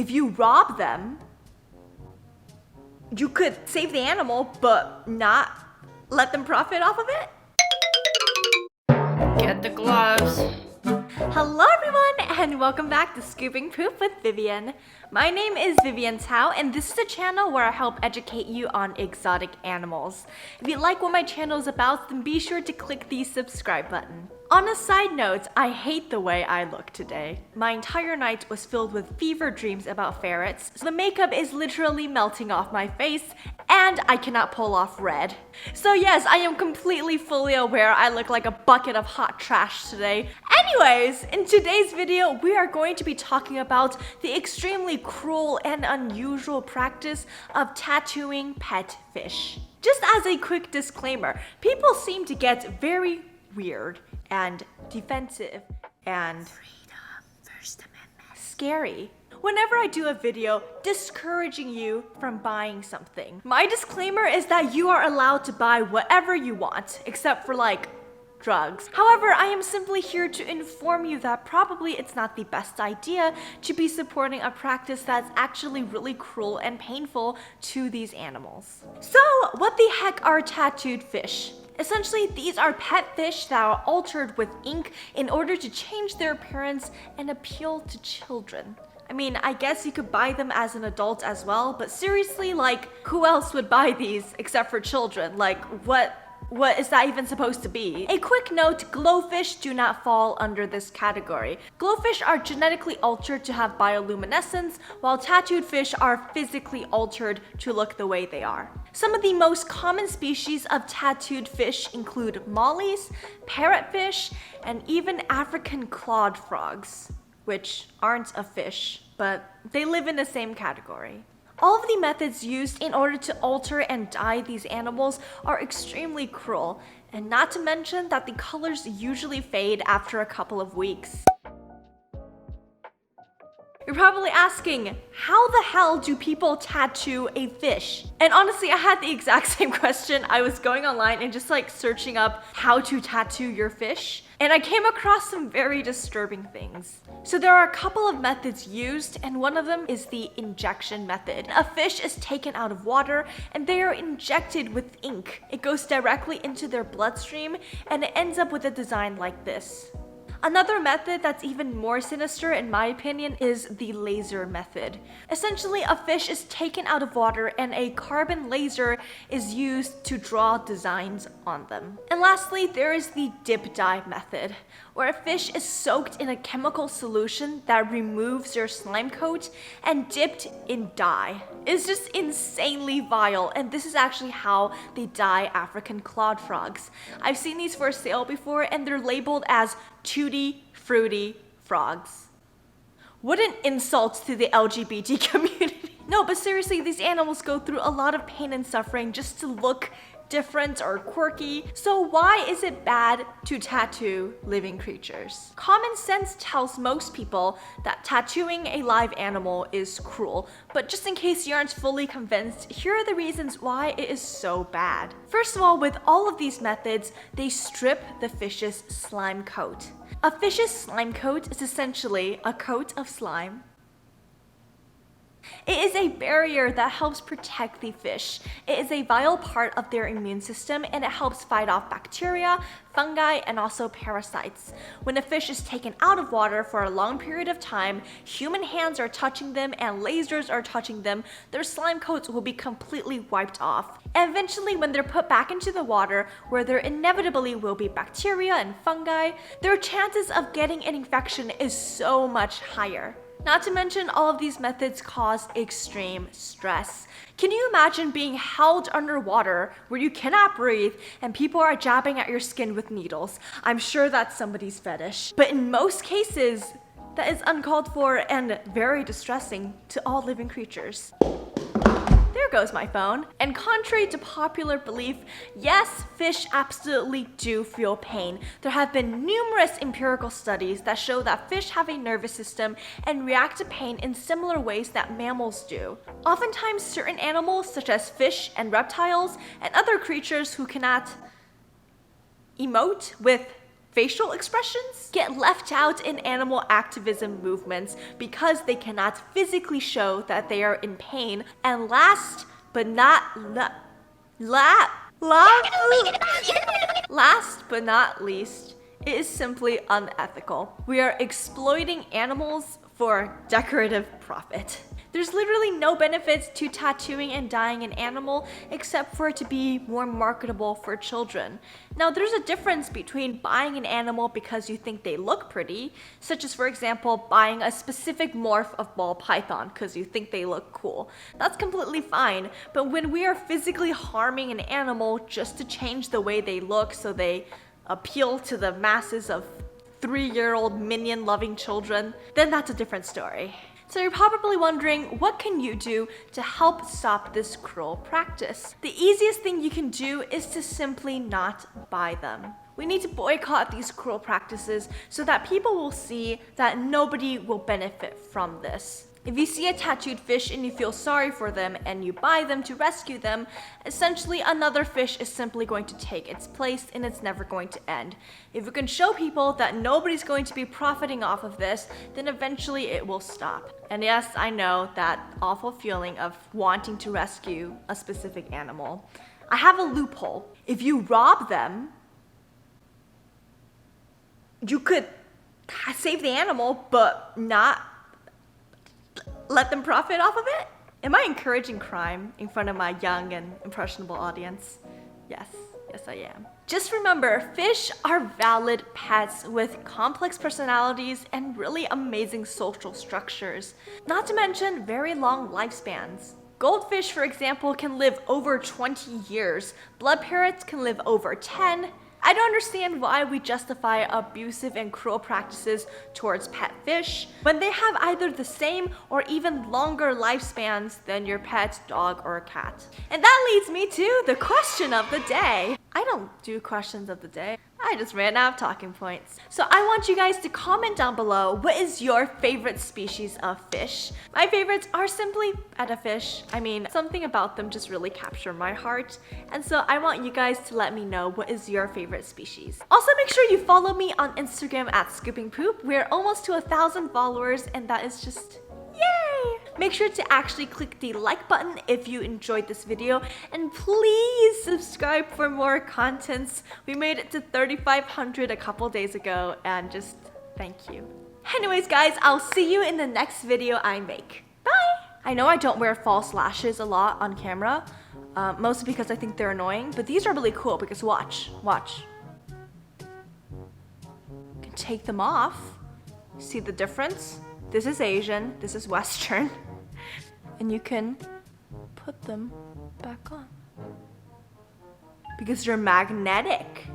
if you rob them, you could save the animal, but not let them profit off of it? Get the gloves. Hello everyone, and welcome back to Scooping Poop with Vivian. My name is Vivian Tao, and this is a channel where I help educate you on exotic animals. If you like what my channel is about, then be sure to click the subscribe button. On a side note, I hate the way I look today. My entire night was filled with fever dreams about ferrets, so the makeup is literally melting off my face, and I cannot pull off red. So yes, I am completely fully aware I look like a bucket of hot trash today. Anyways, in today's video, we are going to be talking about the extremely cruel and unusual practice of tattooing pet fish. Just as a quick disclaimer, people seem to get very weird and defensive and scary whenever I do a video discouraging you from buying something. My disclaimer is that you are allowed to buy whatever you want, except for like drugs. However, I am simply here to inform you that probably it's not the best idea to be supporting a practice that's actually really cruel and painful to these animals. So, what the heck are tattooed fish? Essentially, these are pet fish that are altered with ink in order to change their appearance and appeal to children. I mean, I guess you could buy them as an adult as well, but seriously, like, who else would buy these except for children? Like, what is that even supposed to be? A quick note, glowfish do not fall under this category. Glowfish are genetically altered to have bioluminescence, while tattooed fish are physically altered to look the way they are. Some of the most common species of tattooed fish include mollies, parrotfish, and even African clawed frogs, which aren't a fish, but they live in the same category. All of the methods used in order to alter and dye these animals are extremely cruel, and not to mention that the colors usually fade after a couple of weeks. You're probably asking, how the hell do people tattoo a fish? And honestly, I had the exact same question. I was going online and just like searching up how to tattoo your fish, and I came across some very disturbing things. So there are a couple of methods used, and one of them is the injection method. A fish is taken out of water and they are injected with ink. It goes directly into their bloodstream and it ends up with a design like this. Another method that's even more sinister in my opinion is the laser method. Essentially, a fish is taken out of water and a carbon laser is used to draw designs on them. And lastly, there is the dip dye method, where a fish is soaked in a chemical solution that removes their slime coat and dipped in dye. It's just insanely vile, and this is actually how they dye African clawed frogs. I've seen these for sale before, and they're labeled as tutti frutti frogs. What an insult to the LGBT community. No, but seriously, these animals go through a lot of pain and suffering just to look different or quirky. So why is it bad to tattoo living creatures? Common sense tells most people that tattooing a live animal is cruel, but just in case you aren't fully convinced, here are the reasons why it is so bad. First of all, with all of these methods, they strip the fish's slime coat. A fish's slime coat is essentially a coat of slime. It is a barrier that helps protect the fish. It is a vital part of their immune system, and it helps fight off bacteria, fungi, and also parasites. When a fish is taken out of water for a long period of time, human hands are touching them and lasers are touching them, their slime coats will be completely wiped off. And eventually, when they're put back into the water, where there inevitably will be bacteria and fungi, their chances of getting an infection is so much higher. Not to mention, all of these methods cause extreme stress. Can you imagine being held underwater where you cannot breathe and people are jabbing at your skin with needles? I'm sure that's somebody's fetish. But in most cases, that is uncalled for and very distressing to all living creatures. There goes my phone. And contrary to popular belief, yes, fish absolutely do feel pain. There have been numerous empirical studies that show that fish have a nervous system and react to pain in similar ways that mammals do. Oftentimes, certain animals, such as fish and reptiles, and other creatures who cannot emote with facial expressions get left out in animal activism movements because they cannot physically show that they are in pain. And last but not least, it is simply unethical. We are exploiting animals for decorative profit. There's literally no benefits to tattooing and dyeing an animal except for it to be more marketable for children. Now, there's a difference between buying an animal because you think they look pretty, such as, for example, buying a specific morph of ball python because you think they look cool. That's completely fine, but when we are physically harming an animal just to change the way they look so they appeal to the masses of 3-year-old minion-loving children, then that's a different story. So you're probably wondering, what can you do to help stop this cruel practice? The easiest thing you can do is to simply not buy them. We need to boycott these cruel practices so that people will see that nobody will benefit from this. If you see a tattooed fish and you feel sorry for them and you buy them to rescue them, essentially another fish is simply going to take its place and it's never going to end. If you can show people that nobody's going to be profiting off of this, then eventually it will stop. And yes, I know that awful feeling of wanting to rescue a specific animal. I have a loophole. If you rob them, you could save the animal, but not let them profit off of it? Am I encouraging crime in front of my young and impressionable audience? Yes, I am. Just remember, fish are valid pets with complex personalities and really amazing social structures, not to mention very long lifespans. Goldfish, for example, can live over 20 years. Blood parrots can live over 10. I don't understand why we justify abusive and cruel practices towards pet fish when they have either the same or even longer lifespans than your pet dog or cat. And that leads me to the question of the day. I don't do questions of the day. I just ran out of talking points. So I want you guys to comment down below, what is your favorite species of fish? My favorites are simply fish. I mean, something about them just really capture my heart. And so I want you guys to let me know what is your favorite species. Also, make sure you follow me on Instagram at Scooping Poop. We're almost to 1,000 followers and that is just yay! Make sure to actually click the like button if you enjoyed this video, and please subscribe for more contents. We made it to 3,500 a couple days ago, and just thank you. Anyways guys, I'll see you in the next video I make. Bye! I know I don't wear false lashes a lot on camera, mostly because I think they're annoying, but these are really cool because watch. You can take them off. See the difference? This is Asian, this is Western, and you can put them back on because you're magnetic.